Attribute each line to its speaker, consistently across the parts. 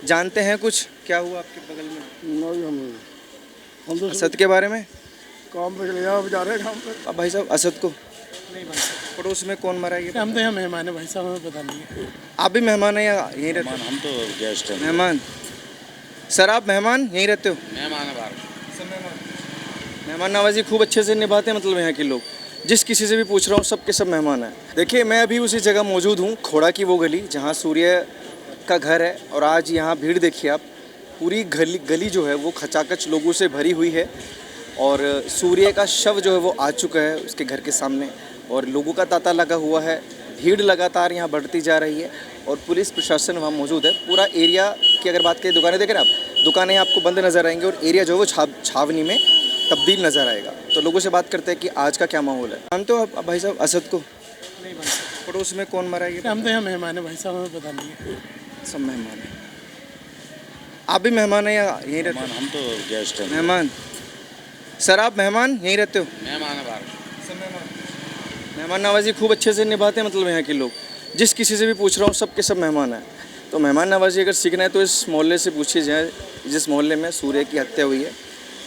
Speaker 1: जानते हैं कुछ क्या हुआ आपके बगल में
Speaker 2: नहीं हम तो
Speaker 1: असद के बारे में?
Speaker 2: काम पे चले जाओ, जा रहे हैं काम पे।
Speaker 1: अब भाई साहब असद को नहीं भाई साहब, पड़ोस में कौन मरा है ये?
Speaker 2: हम तो यहाँ मेहमान है भाई साहब, हमें पता नहीं है।
Speaker 1: आप भी मेहमान हैं या यहीं रहते
Speaker 3: हम तो गेस्ट
Speaker 1: हो?
Speaker 3: हैं।
Speaker 1: मेहमान। सर आप मेहमान यहीं रहते हो?
Speaker 3: मेहमान है बाहर।
Speaker 1: सब मेहमान। मेहमान नवाजी खूब अच्छे से निभाते हैं मतलब यहाँ के लोग। जिस किसी से भी पूछ रहा हूँ सबके सब मेहमान हैं। देखिए मैं अभी उसी जगह मौजूद हूँ, खोड़ा की वो गली जहाँ सूर्य का घर है, और आज यहाँ भीड़ देखिए आप, पूरी गली जो है वो खचाखच लोगों से भरी हुई है, और सूर्य का शव जो है वो आ चुका है उसके घर के सामने, और लोगों का तांता लगा हुआ है। भीड़ लगातार यहाँ बढ़ती जा रही है और पुलिस प्रशासन वहाँ मौजूद है। पूरा एरिया की अगर बात करें, दुकानें देख रहे हैं आप, दुकानें आपको बंद नज़र आएंगी और एरिया जो है वो छावनी में तब्दील नज़र आएगा। तो लोगों से बात करते हैं कि आज का क्या माहौल है। जानते हो आप भाई साहब असद को? नहीं भाई साहब, पड़ोस में कौन मरा है ये?
Speaker 2: हम तो यहाँ मेहमान है भाई साहब, हमें पता नहीं है।
Speaker 1: सब मेहमान हैं। आप भी मेहमान हैं या यहीं रहते हो?
Speaker 3: हम तो गेस्ट हैं।
Speaker 1: मेहमान। सर आप मेहमान यहीं रहते हो?
Speaker 3: मेहमान है बाहर।
Speaker 1: सब मेहमान। मेहमान नवाजी खूब अच्छे से निभाते हैं मतलब यहाँ के लोग। जिस किसी से भी पूछ रहा हूँ सबके सब मेहमान हैं। तो मेहमान नवाजी अगर सीखना है तो इस मोहल्ले से पूछिए जाए, जिस मोहल्ले में सूर्य की हत्या हुई है।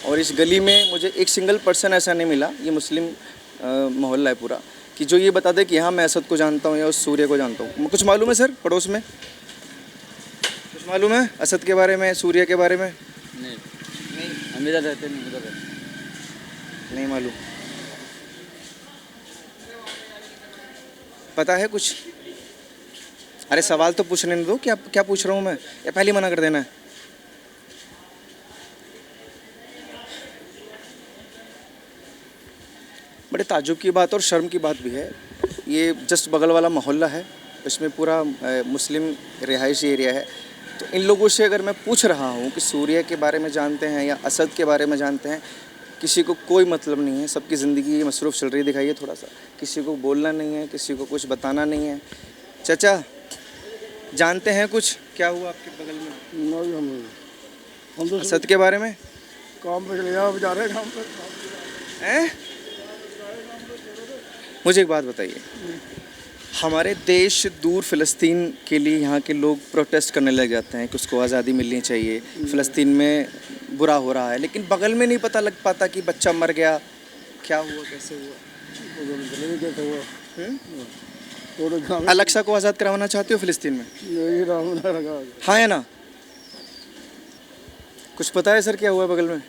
Speaker 1: और इस गली में मुझे एक सिंगल पर्सन ऐसा नहीं मिला, ये मुस्लिम मोहल्ला है पूरा, कि जो ये बता दे कि हाँ मैं असद को जानता हूँ या उस सूर्य को जानता हूँ। कुछ मालूम है सर पड़ोस में? कुछ मालूम है असद के बारे में, सूर्य के बारे में?
Speaker 3: नहीं हम इधर रहते नहीं, उधर रहते।
Speaker 1: नहीं मालूम। पता है कुछ? अरे सवाल तो पूछने दो, क्या क्या पूछ रहा हूँ मैं, या पहले मना कर देना है? बड़े ताज्जुब की बात और शर्म की बात भी है। ये जस्ट बगल वाला मोहल्ला है, इसमें पूरा मुस्लिम रिहायशी एरिया है। तो इन लोगों से अगर मैं पूछ रहा हूँ कि सूर्य के बारे में जानते हैं या असद के बारे में जानते हैं, किसी को कोई मतलब नहीं है। सबकी ज़िंदगी मसरूफ़ चल रही दिखाइए थोड़ा सा, किसी को बोलना नहीं है, किसी को कुछ बताना नहीं है। चाचा जानते हैं कुछ क्या हुआ आपके बगल में?
Speaker 2: नहीं हम तो
Speaker 1: असद के बारे में?
Speaker 2: काम पे चले जाओ, जा रहे हैं काम पे।
Speaker 1: हैं? मुझे एक बात बताइए, हमारे देश दूर फ़लस्तीन के लिए यहाँ के लोग प्रोटेस्ट करने लग जाते हैं कि उसको आज़ादी मिलनी चाहिए, फ़लस्तीन में बुरा हो रहा है, लेकिन बगल में नहीं पता लग पाता कि बच्चा मर गया, क्या हुआ, कैसे हुआ। अलक्सा को आज़ाद करवाना चाहते हो फ़लस्तीन में? हाँ या ना? कुछ पता है सर क्या हुआ बगल में?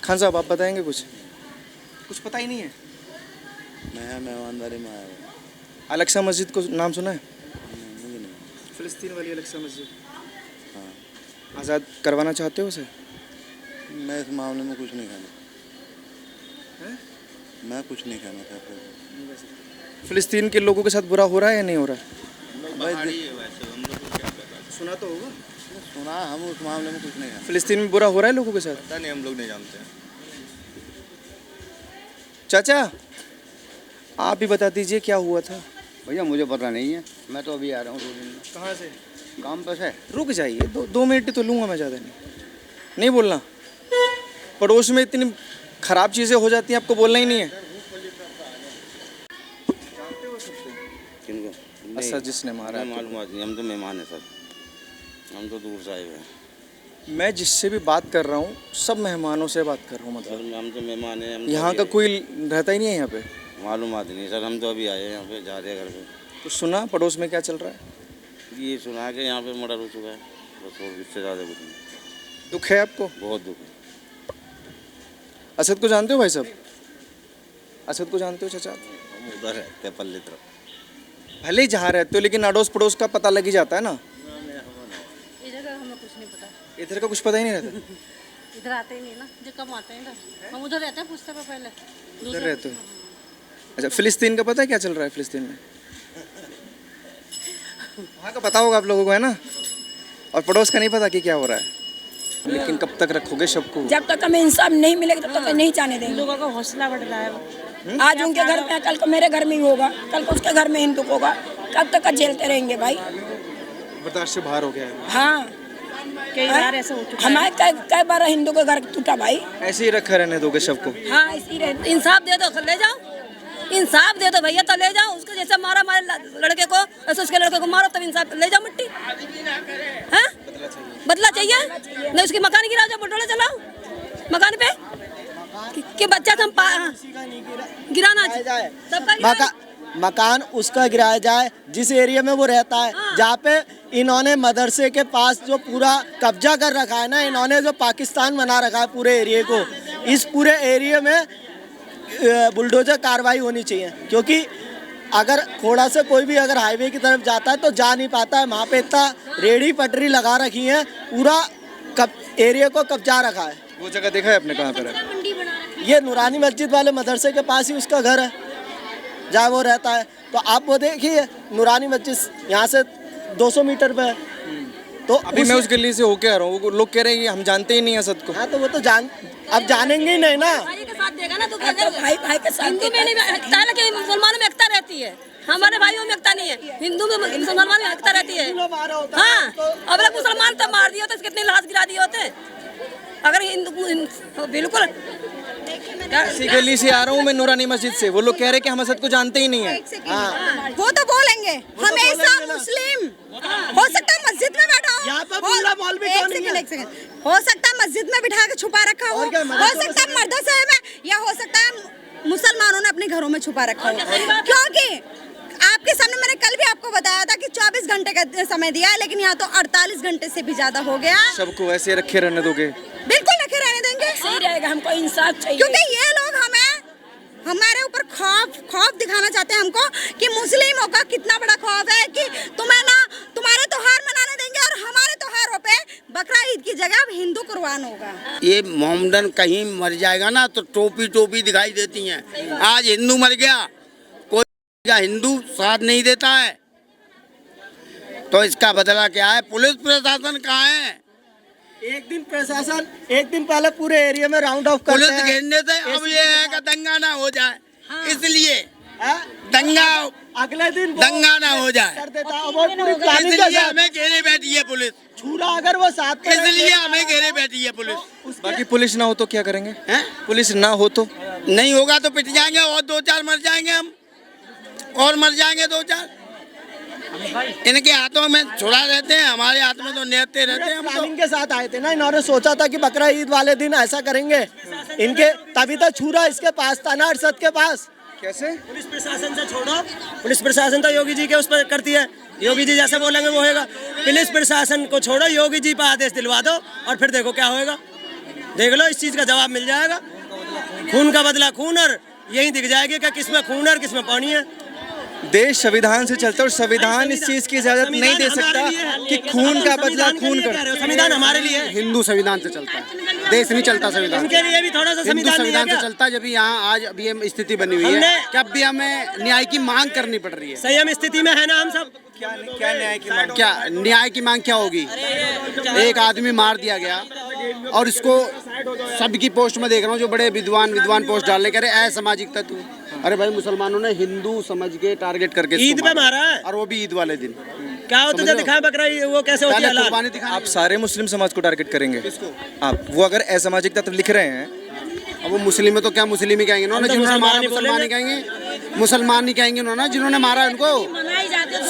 Speaker 1: खान साहब आप बताएंगे कुछ? कुछ पता ही नहीं है।
Speaker 3: मैं मेहमानदारी में आया हूँ।
Speaker 1: अलक्सा मस्जिद को नाम सुना है?
Speaker 3: मुझे नहीं।
Speaker 1: फ़लस्तीन वाली अलक्सा मस्जिद
Speaker 3: हाँ,
Speaker 1: आज़ाद करवाना चाहते हो उसे?
Speaker 3: मैं इस मामले में कुछ नहीं कहना।
Speaker 1: हैं?
Speaker 3: मैं कुछ नहीं कहना चाहता हूँ।
Speaker 1: फ़लस्तीन के लोगों के साथ बुरा हो रहा है या नहीं हो रहा है?
Speaker 3: पहाड़ी है वैसे, हम लोग को क्या पता।
Speaker 1: सुना तो होगा।
Speaker 3: सुना, हम उस मामले में कुछ नहीं कहना।
Speaker 1: फ़लस्तीन में बुरा हो रहा है लोगों के साथ?
Speaker 3: पता नहीं, हम लोग नहीं जानते हैं।
Speaker 1: चाचा आप भी बता दीजिए क्या हुआ था?
Speaker 4: भैया मुझे पता नहीं है, मैं तो अभी आ रहा हूँ 2 दिन में
Speaker 1: कहाँ से?
Speaker 4: काम पे से।
Speaker 1: रुक जाइए, 2 मिनट तो लूँगा मैं, ज़्यादा नहीं बोलना। पड़ोस में इतनी ख़राब चीज़ें हो जाती हैं, आपको बोलना ही नहीं है। जानते हो सबको?
Speaker 3: किनको?
Speaker 1: असद जिसने मारा है।
Speaker 3: मालूमात नहीं, हम तो मेहमान हैं सर, हम तो दूर से आए हुए हैं।
Speaker 1: मैं जिससे भी बात कर रहा हूँ सब मेहमानों से बात कर रहा हूँ,
Speaker 3: सर
Speaker 1: मतलब
Speaker 3: हम तो मेहमान हैं।
Speaker 1: यहाँ का कोई रहता ही नहीं है यहाँ पे।
Speaker 3: मालूमात नहीं सर, हम तो अभी आए हैं यहाँ पे, जा रहे हैं घर पे।
Speaker 1: कुछ सुना पड़ोस में क्या चल रहा है?
Speaker 3: ये सुना के यहाँ पे मर्डर हो चुका है, बस, और इससे ज़्यादा कुछ नहीं।
Speaker 1: दुख है आपको?
Speaker 3: बहुत दुख है।
Speaker 1: असद को जानते हो भाई साहब? असद को जानते हो चाचा?
Speaker 3: हम उधर रहते हैं पल्ली तरफ।
Speaker 1: भले ही जहाँ रहते हो, लेकिन अड़ोस पड़ोस का पता लग ही जाता है ना।
Speaker 5: इधर का हमें कुछ नहीं पता,
Speaker 1: इधर का कुछ पता ही नहीं रहता।
Speaker 5: इधर आते ही नहीं ना, जो कम आते हैं इधर, हम उधर रहते हैं पूछते हैं पहले।
Speaker 1: उधर रहते हो? अच्छा, फ़िलिस्तीन का पता है क्या चल रहा है फ़िलिस्तीन में? वहाँ का पता होगा आप लोगों को, है ना? और पड़ोस का नहीं पता कि क्या हो रहा है। लेकिन कब तक रखोगे सबको?
Speaker 6: जब तक हमें इंसाफ नहीं मिलेगा तब तक नहीं जाने देंगे।
Speaker 5: लोगों का हौसला बढ़ रहा है।
Speaker 6: आज उनके घर में, कल को मेरे घर में भी होगा, कल को उसके घर में हिंदू को होगा। कब तक झेलते रहेंगे भाई?
Speaker 1: बर्दाश्त से बाहर हो गया है।
Speaker 6: हाँ,
Speaker 5: कई बार ऐसा हो चुका है।
Speaker 6: हमारे कई बार हिंदू का घर टूटा भाई।
Speaker 1: ऐसे ही रखा रहने दोगे सबको?
Speaker 6: हाँ, इसी इंसाफ दे दो, ले जाओ।
Speaker 5: इंसाफ दे दो भैया, तो ले जाओ उसको, जैसे मारा हमारे लड़के को ऐसे उसके लड़के को मारो, तब इंसाफ ले जाओ मिट्टी। हैं? बदला चाहिए नहीं, उसकी मकान गिरा जाओ, बुलडोजर चलाओ मकान पे कि बच्चा तुम गिराना चाहिए, सबका गिराना।
Speaker 7: मकान उसका गिराया जाए जिस एरिया में वो रहता है, जहाँ पे इन्होंने मदरसे के पास जो पूरा कब्जा कर रखा है ना, इन्होंने जो पाकिस्तान बना रखा है पूरे एरिया को, इस पूरे एरिया में बुलडोजर कार्रवाई होनी चाहिए। क्योंकि अगर खोड़ा से कोई भी अगर हाईवे की तरफ जाता है तो जा नहीं पाता है, वहाँ पे इतना रेडी पटरी लगा रखी है, पूरा एरिया को कब्जा रखा है।
Speaker 1: वो जगह देखा है आपने कहाँ पर है?
Speaker 7: ये नूरानी मस्जिद वाले मदरसे के पास ही उसका घर है जहाँ वो रहता है। तो आप वो देखिए, नूरानी मस्जिद यहाँ से 200 मीटर पे है। तो
Speaker 1: अभी मैं उस गली से होके आ रहा हूँ, वो लोग कह रहे हैं कि हम जानते ही नहीं असद को।
Speaker 7: हाँ, तो वो तो अब जानेंगे ही नहीं ना।
Speaker 5: भाई के साथ देगा ना, तो
Speaker 6: भाई के साथ
Speaker 5: हिंदू में नहीं एकता है, लेकिन मुसलमानों में एकता रहती है, हमारे भाइयों में एकता नहीं है, हिंदू में मुसलमान में एकता रहती है। हाँ, अब लोग मुसलमान तब मार दिए होते, कितने लाश गिरा दिए होते अगर हिंदू, बिल्कुल।
Speaker 1: इसी गली से आ रहा हूँ मैं, नूरानी मस्जिद से, वो लोग कह रहे हैं कि हम असद को जानते ही नहीं है।
Speaker 8: वो तो बोलेंगे हमेशा मुस्लिम, हो सकता है मस्जिद में बैठा हो,
Speaker 7: यहाँ पे पूरा मौलवी
Speaker 8: एक सेकंड, हो सकता है मस्जिद में बिठा के छुपा रखा हो सकता है मदरसे में, या हो सकता है मुसलमानों ने अपने घरों में छुपा रखा हो। क्योंकि आपके सामने मैंने कल भी आपको बताया था कि 24 घंटे का समय दिया है, लेकिन यहाँ तो 48 घंटे से भी ज्यादा हो गया।
Speaker 1: सबको ऐसे रखे रहने दोगे?
Speaker 8: बिल्कुल रखे रहने देंगे,
Speaker 6: सही रहेगा, हमको इंसाफ चाहिए।
Speaker 8: क्योंकि ये लोग हमारे ऊपर खौफ दिखाना चाहते हैं हमको कि मुस्लिमों का कितना बड़ा खौफ है कि तुम्हें ना तुम्हारे त्योहार मनाने देंगे और हमारे त्योहारों पे बकरा ईद की जगह अब हिंदू कुर्बान होगा।
Speaker 9: ये मोहम्मदन कहीं मर जाएगा ना तो टोपी टोपी दिखाई देती हैं। आज हिंदू मर गया, कोई हिंदू साथ नहीं देता है, तो इसका बदला क्या है? पुलिस प्रशासन कहाँ है?
Speaker 7: एक दिन पहले पूरे एरिया में राउंड ऑफ करते
Speaker 9: पुलिस
Speaker 7: हैं।
Speaker 9: घेरने से अब ये है कि दंगा ना हो जाए, इसलिए दंगा
Speaker 7: अगले दिन
Speaker 9: दंगा ना हो जाए,
Speaker 7: कर देता है। वो पूरी प्लानिंग के
Speaker 9: इसलिए
Speaker 7: साथ
Speaker 9: हमें घेरे बैठी है पुलिस,
Speaker 7: छूरा अगर वो साथ में
Speaker 9: इसलिए हमें घेरे बैठी है पुलिस।
Speaker 1: बाकी पुलिस ना हो तो क्या करेंगे?
Speaker 9: हैं?
Speaker 1: पुलिस ना हो तो
Speaker 9: नहीं होगा तो पिट जाएंगे और 2-4 मर जाएंगे, हम और मर जाएंगे 2-4। इनके हाथों में छुरा रहते हैं, हमारे हाथ में तो नेते रहते हैं। हम तो
Speaker 7: प्लानिंग के साथ आए थे ना, इन्होंने सोचा था कि बकरा ईद वाले दिन ऐसा करेंगे, इनके तभी तो छुरा इसके पास था ना, अरशद के पास।
Speaker 1: कैसे?
Speaker 10: पुलिस प्रशासन से छोड़ो, पुलिस प्रशासन तो योगी जी के उस पर करती है, योगी जी जैसे बोलेंगे वो होगा। पुलिस प्रशासन को छोड़ो, योगी जी पर आदेश दिलवा दो और फिर देखो क्या होएगा। देख लो, इस चीज का जवाब मिल जाएगा। खून का बदला खून, और यही दिख जाएगी कि किसमें खून है और किसमें पानी है।
Speaker 1: देश संविधान से चलता है और संविधान इस चीज की इजाजत नहीं दे सकता कि खून का बदला खून कर।
Speaker 10: संविधान हमारे लिए है,
Speaker 4: हिंदू संविधान से चलता है, देश नहीं चलता संविधान।
Speaker 10: उनके लिए भी थोड़ा सा
Speaker 4: हिंदू
Speaker 10: संविधान
Speaker 4: से चलता है। जब यहाँ आज अभी ये स्थिति बनी हुई है कि अब भी हमें न्याय की मांग करनी पड़ रही है।
Speaker 10: संयम स्थिति में है ना हम सब।
Speaker 1: क्या न्याय की मांग?
Speaker 4: क्या न्याय की मांग क्या होगी? एक आदमी मार दिया गया और इसको सबकी पोस्ट में देख रहा हूँ, जो बड़े विद्वान पोस्ट डालने करे असामाजिक तत्व। अरे भाई, मुसलमानों ने हिंदू समझ के टारगेट करके
Speaker 10: ईद पे मारा है,
Speaker 4: और वो भी ईद वाले दिन।
Speaker 10: क्या हो तुझे दिखाए बकरा, वो कैसे होती है
Speaker 4: कुर्बानी दिखाने।
Speaker 1: आप सारे मुस्लिम समाज को टारगेट करेंगे? आप वो अगर असामाजिक तत्व लिख रहे हैं,
Speaker 4: अब वो मुस्लिम है तो क्या मुस्लिम ही कहेंगे उन्होंने, जिन्होंने मारा मुसलमान ही कहेंगे, मुसलमान नहीं कहेंगे उन्होंने, जिन्होंने मारा उनको।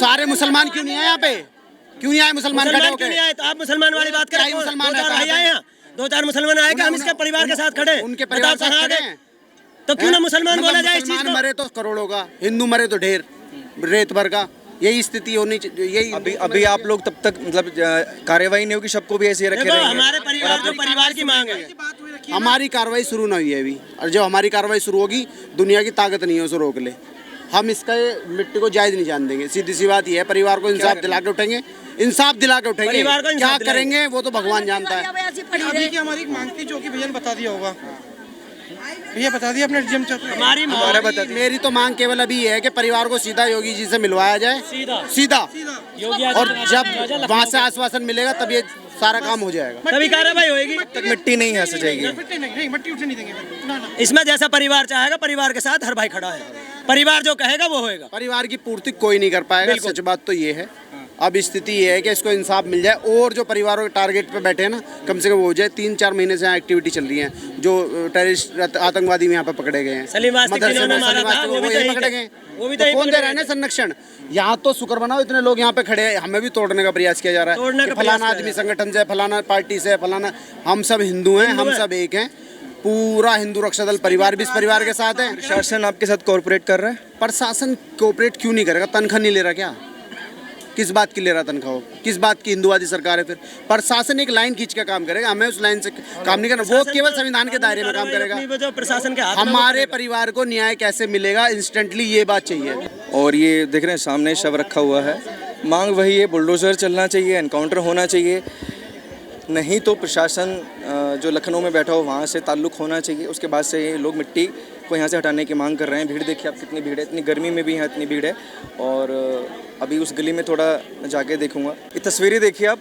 Speaker 4: सारे मुसलमान क्यों नहीं आए यहाँ पे? क्यों नहीं आए मुसलमान?
Speaker 10: क्यों नहीं आए? तो आप मुसलमान वाली बात करें, मुसलमान आए, 2-4 मुसलमान आए कि हम इसके परिवार के साथ खड़े,
Speaker 4: उनके परिवार के साथ खड़े हैं।
Speaker 10: तो क्यों ना मुसलमान बोला जाए इस चीज को?
Speaker 4: मरे तो करोड़ों का, हिंदू मरे तो ढेर, रेत भर का। यही स्थिति होनी चाहिए। यही
Speaker 1: अभी आप लोग तब तक मतलब कार्यवाही नहीं होगी, सबको भी ऐसे रखे रहेंगे।
Speaker 10: हमारे परिवार की मांग है,
Speaker 4: हमारी कार्रवाई शुरू ना हुई है अभी, और जब हमारी कार्रवाई शुरू होगी, दुनिया की ताकत नहीं है उसे रोक ले। हम इसका मिट्टी को जायज नहीं जान देंगे। सीधी सी बात ये है, परिवार को इंसाफ दिला के उठेंगे, इंसाफ दिला के उठेंगे। क्या करेंगे वो तो भगवान जानता है।
Speaker 2: अभी की हमारी मांग थी, जो कि भैया ने बता दिया होगा, भैया बता दिया अपने डीएम
Speaker 10: हमारी
Speaker 4: मेरी तो मांग केवल अभी है कि परिवार को सीधा योगी जी से मिलवाया जाए, सीधा। और जब वहाँ से आश्वासन मिलेगा तब ये सारा काम हो जाएगा,
Speaker 10: तभी कार्रवाई होगी।
Speaker 1: तक मिट्टी नहीं हंस जाएगी,
Speaker 2: मट्टी उठने नहीं देंगे।
Speaker 10: इसमें जैसा परिवार चाहेगा, परिवार के साथ हर भाई खड़ा है, परिवार जो कहेगा वो होएगा।
Speaker 4: परिवार की पूर्ति कोई नहीं कर पाएगा, सच बात तो ये है। अब स्थिति ये है कि इसको इंसाफ मिल जाए और जो परिवारों के टारगेट पे बैठे हैं ना, कम से कम वो हो जाए। 3-4 महीने से यहाँ एक्टिविटी चल रही है, जो टेररिस्ट आतंकवादी भी यहाँ पे पकड़े गए हैं।
Speaker 10: सलीम वास्तिक
Speaker 4: मदरसे
Speaker 10: जिन्होंने
Speaker 4: में
Speaker 10: मारा
Speaker 4: सलीम
Speaker 10: था,
Speaker 4: वास्तिक
Speaker 10: वो भी
Speaker 4: वो
Speaker 10: तो
Speaker 4: यही
Speaker 10: यही
Speaker 4: पकड़े
Speaker 10: थे।
Speaker 4: गए।
Speaker 10: वो भी
Speaker 4: तो
Speaker 10: तो
Speaker 4: कौन
Speaker 10: यही
Speaker 4: दे रहा है ना संरक्षण? यहाँ तो शुक्र बनाओ, इतने लोग यहाँ पे खड़े हैं, हमें भी तोड़ने का प्रयास किया जा रहा
Speaker 10: तोड़ने
Speaker 4: है
Speaker 10: का
Speaker 4: कि फलाना
Speaker 10: प्रयास
Speaker 4: आदमी संगठन से, फलाना पार्टी से, फलाना। हम सब हिंदू हैं, हम सब एक हैं। पूरा हिंदू रक्षा दल परिवार भी इस परिवार के साथ है।
Speaker 1: प्रशासन आपके साथ कोऑपरेट कर रहा है?
Speaker 4: प्रशासन कोऑपरेट क्यों नहीं करेगा? तनख्वाह नहीं ले रहा क्या? किस बात की ले रहा तनख्वाह? किस बात की हिंदुवादी सरकार है? फिर प्रशासन एक लाइन खींच के काम करेगा, हमें उस लाइन से काम नहीं करना। वो केवल संविधान के दायरे में काम करेगा।
Speaker 10: प्रशासन के हाथ में
Speaker 4: हमारे परिवार को न्याय कैसे मिलेगा इंस्टेंटली, ये बात चाहिए।
Speaker 1: और ये देख रहे हैं सामने शव रखा हुआ है। मांग वही है, बुलडोज़र चलना चाहिए, एनकाउंटर होना चाहिए। नहीं तो प्रशासन जो लखनऊ में बैठा हो वहाँ से ताल्लुक़ होना चाहिए। उसके बाद से ये लोग मिट्टी को यहाँ से हटाने की मांग कर रहे हैं। भीड़ देखिए आप कितनी भीड़ है, इतनी गर्मी में भी यहाँ इतनी भीड़ है। और अभी उस गली में थोड़ा जाके देखूँगा। ये तस्वीरें देखिए आप,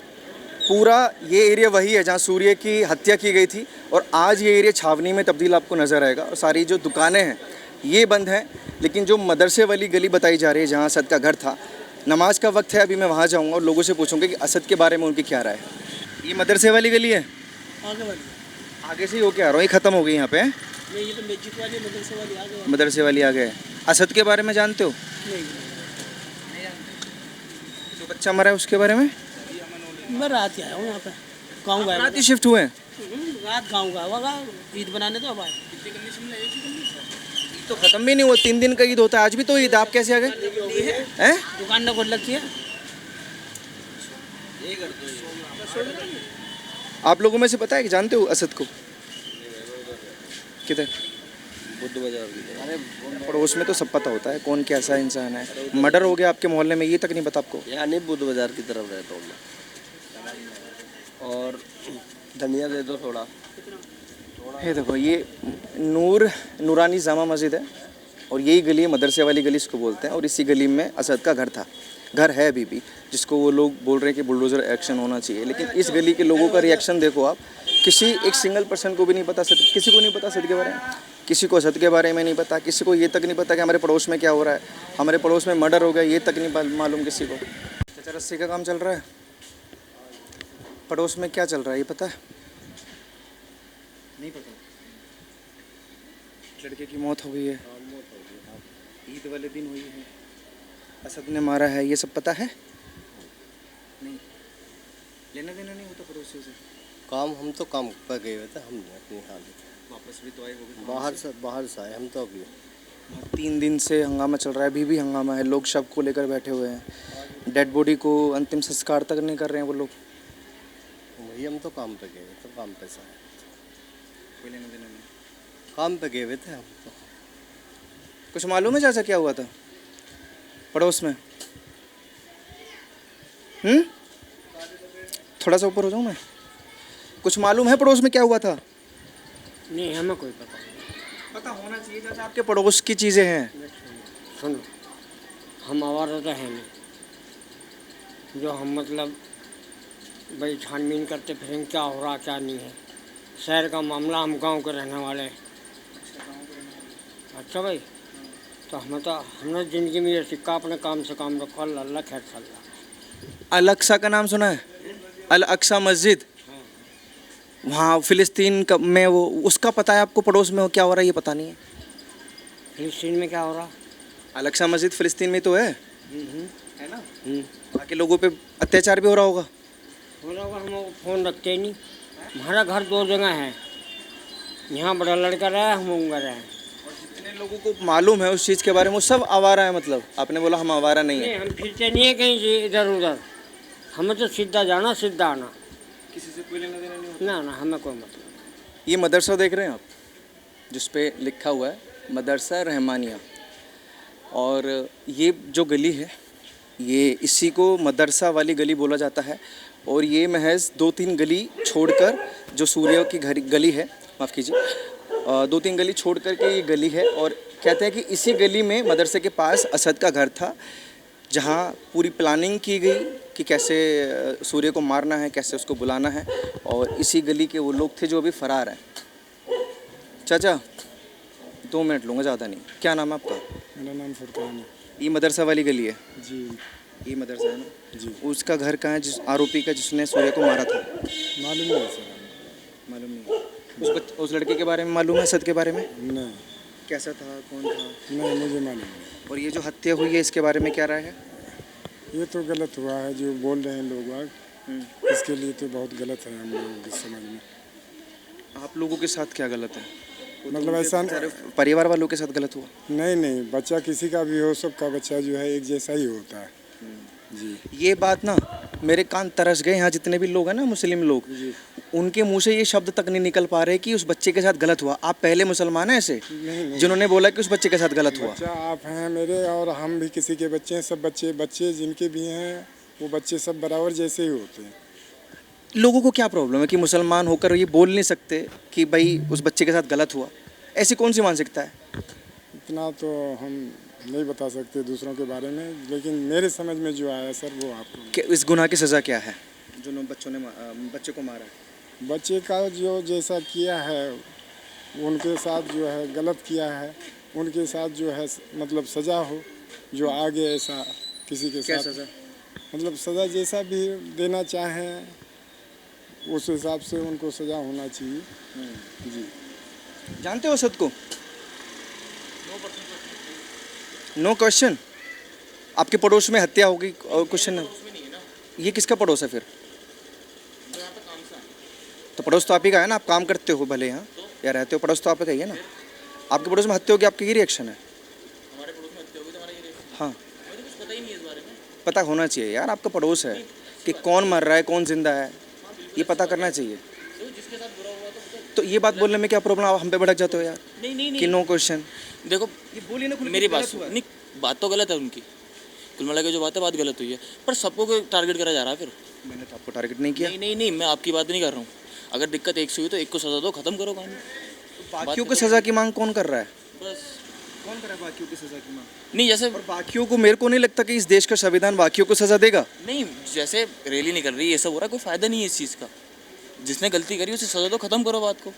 Speaker 1: पूरा ये एरिया वही है जहाँ सूर्य की हत्या की गई थी। और आज ये एरिया छावनी में तब्दील आपको नज़र आएगा। और सारी जो दुकानें हैं ये बंद हैं, लेकिन जो मदरसे वाली गली बताई जा रही है जहाँ असद का घर था, नमाज का वक्त है, अभी मैं वहाँ जाऊँगा और लोगों से पूछूँगा कि असद के बारे में उनकी क्या राय है। ये मदरसे वाली गली है, आगे से ही होके आ रहा हूँ, ये ख़त्म हो गई यहाँ पे।
Speaker 10: नहीं, ये तो मस्जिद वाली, मदरसे वाली आ गए।
Speaker 1: मदरसे वाली आ गए। असद के बारे में जानते हो?
Speaker 10: नहीं,
Speaker 1: जो बच्चा मरा है उसके बारे में?
Speaker 10: मैं रात ही आया हूँ यहाँ पे, गाँव गया।
Speaker 1: रात ही शिफ्ट हुए हैं?
Speaker 10: रात गाँव गया होगा, ईद बनाने तो अब आए।
Speaker 1: ईद तो ख़त्म भी नहीं हुआ, 3 दिन का ईद होता है, आज भी तो ईद। आप कैसे आ गए हैं?
Speaker 10: दुकान न खोल लगती है।
Speaker 1: आप लोगों में से पता है कि जानते हो असद को? किधर?
Speaker 3: बुद्ध बाजार की
Speaker 1: अरे पड़ोस में तो सब पता होता है कौन कैसा इंसान है। मर्डर हो गया आपके मोहल्ले में, ये तक नहीं पता आपको?
Speaker 3: यहाँ नहीं, बुद्ध बाजार की तरफ रहता हूँ मैं। और धनिया दे दो थोड़ा।
Speaker 1: ये देखो, ये नूरानी जामा मस्जिद है और यही गली है, मदरसे वाली गली इसको बोलते हैं। और इसी गली में असद का घर था, घर है अभी भी, जिसको वो लोग बोल रहे हैं कि बुलडोज़र एक्शन होना चाहिए। लेकिन इस गली के लोगों का रिएक्शन देखो आप, किसी एक सिंगल पर्सन को भी नहीं पता, किसी को नहीं पता असद के बारे में, किसी को असद के बारे में नहीं पता, किसी को ये तक नहीं पता कि हमारे पड़ोस में क्या हो रहा है, हमारे पड़ोस में मर्डर हो गया, ये तक नहीं मालूम किसी को। चाचा रस्सी का काम चल रहा है, पड़ोस में क्या चल रहा है ये पता है? नहीं पता। लड़के की मौत हो गई है, ईद वाले दिन हुई है, असद ने मारा है, ये सब पता है? नहीं, लेना देना नहीं होता पड़ोसियों से?
Speaker 3: काम हम तो काम पर गए हुए थे, हम अपनी हाल
Speaker 1: वापस भी तो आए होंगे
Speaker 3: बाहर से आए हम तो अभी।
Speaker 1: 3 दिन से हंगामा चल रहा है, अभी भी हंगामा है, लोग शव को लेकर बैठे हुए हैं, डेड बॉडी को अंतिम संस्कार तक नहीं कर रहे हैं वो लोग।
Speaker 3: वही हम तो काम पे गए हुए थे, काम पे से आए।
Speaker 1: कोई लेना देना नहीं,
Speaker 3: काम पे गए हुए थे हम तो।
Speaker 1: कुछ मालूम है चाचा क्या हुआ था पड़ोस में? थोड़ा सा ऊपर हो जाऊँ मैं? कुछ मालूम है पड़ोस में क्या हुआ था?
Speaker 10: नहीं, हमें कोई पता नहीं।
Speaker 1: पता होना चाहिए चाचा, आपके पड़ोस की चीज़ें हैं।
Speaker 10: सुनो, हम आवारा तो है नहीं जो हम मतलब भाई छानबीन करते फिरेंगे क्या हो रहा क्या नहीं है। शहर का मामला, हम गांव के रहने वाले हैं। अच्छा भाई, तो हमने ज़िंदगी में ये सिक्का अपने काम से काम रखो, अल्लाह खैर सल्ला।
Speaker 1: अल अक्सा का नाम सुना है? अल अक्सा मस्जिद, वहाँ फ़िलिस्तीन का में वो, उसका पता है आपको? पड़ोस में वो क्या हो रहा है ये पता नहीं है?
Speaker 10: फिलिस्तीन में क्या हो रहा?
Speaker 1: अल अक्सा मस्जिद फ़िलिस्तीन में तो है ना? वहाँ के लोगों पे अत्याचार भी हो रहा होगा।
Speaker 10: हम फ़ोन रखते ही नहीं। हमारा घर 2 जगह है, यहाँ बड़ा लड़का रहा है, हम उंगर रहे हैं।
Speaker 1: जितने लोगों को मालूम है उस चीज़ के बारे में वो सब आवारा है। मतलब आपने बोला हम आवारा नहीं है?
Speaker 10: हम फिरते नहीं है कहीं से इधर उधर, हमें तो सीधा जाना सीधा आना,
Speaker 1: किसी से कोई लेना देना नहीं होता।
Speaker 10: ना हमें कोई मतलब।
Speaker 1: ये मदरसा देख रहे हैं आप, जिस पे लिखा हुआ है मदरसा रहमानिया, और ये जो गली है ये इसी को मदरसा वाली गली बोला जाता है। और ये महज 2-3 गली छोड़कर जो सूर्य की गली है, माफ़ कीजिए, 2-3 गली छोड़कर के ये गली है। और कहते हैं कि इसी गली में मदरसे के पास असद का घर था, जहाँ पूरी प्लानिंग की गई कि कैसे सूर्य को मारना है, कैसे उसको बुलाना है। और इसी गली के वो लोग थे जो अभी फ़रार हैं। चाचा 2 मिनट लूँगा, ज़्यादा नहीं। क्या नाम है आपका?
Speaker 7: मेरा नाम फुरकान है
Speaker 1: ये मदरसा वाली गली है
Speaker 7: जी।
Speaker 1: ये मदरसा है ना जी, उसका घर कहाँ है, जिस आरोपी का जिसने सूर्य को मारा था?
Speaker 11: मालूम नहीं सर,
Speaker 1: मालूम नहीं। उस लड़के के बारे में मालूम है, असद के बारे में?
Speaker 11: नहीं
Speaker 1: कैसा था, कौन था?
Speaker 11: नहीं मुझे मालूम नहीं।
Speaker 1: और ये जो हत्या हुई है इसके बारे में क्या राय है?
Speaker 11: ये तो गलत हुआ है जो बोल रहे हैं लोग आज, इसके लिए तो बहुत गलत है हम लोगों की समझ में।
Speaker 1: आप लोगों के साथ क्या गलत है?
Speaker 11: मतलब ऐसा
Speaker 1: परिवार वालों के साथ गलत हुआ?
Speaker 11: नहीं, बच्चा किसी का भी हो, सबका बच्चा जो है एक जैसा ही होता है जी।
Speaker 1: ये बात ना मेरे कान तरस गए। यहाँ जितने भी लोग हैं ना मुस्लिम लोग, उनके मुंह से ये शब्द तक नहीं निकल पा रहे कि उस बच्चे के साथ गलत हुआ। आप पहले मुसलमान हैं ऐसे जिन्होंने बोला कि उस बच्चे के साथ गलत हुआ?
Speaker 11: बच्चा आप हैं मेरे, और हम भी किसी के बच्चे हैं, सब बच्चे जिनके भी हैं वो बच्चे सब बराबर जैसे ही होते हैं।
Speaker 1: लोगों को क्या प्रॉब्लम है कि मुसलमान होकर ये बोल नहीं सकते कि भाई उस बच्चे के साथ गलत हुआ? ऐसी कौन सी मानसिकता है?
Speaker 11: इतना तो हम नहीं बता सकते दूसरों के बारे में, लेकिन मेरे समझ में जो आया सर वो आपको।
Speaker 1: कि इस गुनाह की सज़ा क्या है जो बच्चों ने बच्चे को मारा है?
Speaker 11: बच्चे का जो जैसा किया है उनके साथ जो है गलत किया है, उनके साथ जो है मतलब सज़ा हो, जो आगे ऐसा किसी के साथ
Speaker 1: सज़ा?
Speaker 11: मतलब सज़ा जैसा भी देना चाहें उस हिसाब से उनको सज़ा होना चाहिए जी।
Speaker 1: जानते हो असद को? No question. आपके पड़ोस में हत्या होगी और क्वेश्चन ये किसका पड़ोस है फिर? तो पड़ोस तो आप ही का है ना, आप काम करते हो भले यहाँ या रहते हो, पड़ोस तो आप ही का ही है ना। आपके पड़ोस में हत्या होगी, आपकी ये रिएक्शन है? हाँ, पता होना चाहिए यार, आपका पड़ोस है कि कौन मर रहा है कौन जिंदा है, ये पता करना चाहिए। तो ये बात बोलने में क्या प्रॉब्लम? आप हम पे भड़क जाते हो यार।
Speaker 10: नहीं
Speaker 1: कि नो क्वेश्चन।
Speaker 10: देखो
Speaker 1: ये बोलिए ना,
Speaker 10: मेरी बात नहीं, बात तो गलत है उनकी, कुल मिला के जो बात है बात गलत हुई है, पर सबको टारगेट करा जा रहा है फिर।
Speaker 1: मैंने तो आपको टारगेट नहीं किया।
Speaker 10: नहीं, मैं आपकी बात नहीं कर रहा हूँ। अगर दिक्कत एक से हुई तो एक को सजा दो, खत्म करो कहानी।
Speaker 1: बाकियों को सजा की मांग कौन कर रहा है?
Speaker 10: बस
Speaker 1: कौन कर रहा है बाकियों की सजा की मांग?
Speaker 10: नहीं, जैसे
Speaker 1: और बाकियों को, मेरे को नहीं लगता कि इस देश का संविधान बाकियों को सजा देगा।
Speaker 10: नहीं, जैसे रैली निकल रही है, ये सब हो रहा है, कोई फायदा नहीं है इस चीज़ का। जिसने गलती करी उसे सजा दो, खत्म करो बात को।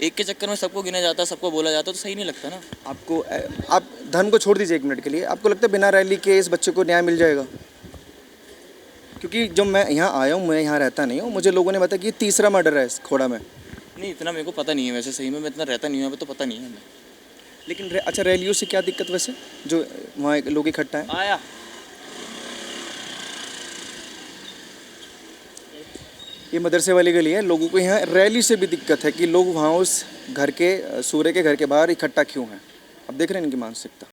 Speaker 10: एक के चक्कर में सबको गिना जाता है, सबको बोला जाता है, तो सही नहीं लगता ना।
Speaker 1: आपको आप धर्म को छोड़ दीजिए एक मिनट के लिए, आपको लगता है बिना रैली के इस बच्चे को न्याय मिल जाएगा? क्योंकि जब मैं यहाँ आया हूँ, मैं यहाँ रहता नहीं हूँ, मुझे लोगों ने बताया कि ये तीसरा मर्डर है इस खोड़ा में।
Speaker 10: नहीं, इतना मेरे को पता नहीं है वैसे, सही में मैं इतना रहता नहीं हूँ, तो पता नहीं है हमें।
Speaker 1: लेकिन अच्छा, रैलियों से क्या दिक्कत वैसे जो वहाँ लोग इकट्ठा हैं?
Speaker 10: आया
Speaker 1: ये मदरसे वाली गली है, लोगों को यहाँ रैली से भी दिक्कत है कि लोग वहाँ उस घर के सूर्य के घर के बाहर इकट्ठा क्यों हैं। अब देख रहे हैं इनकी मानसिकता।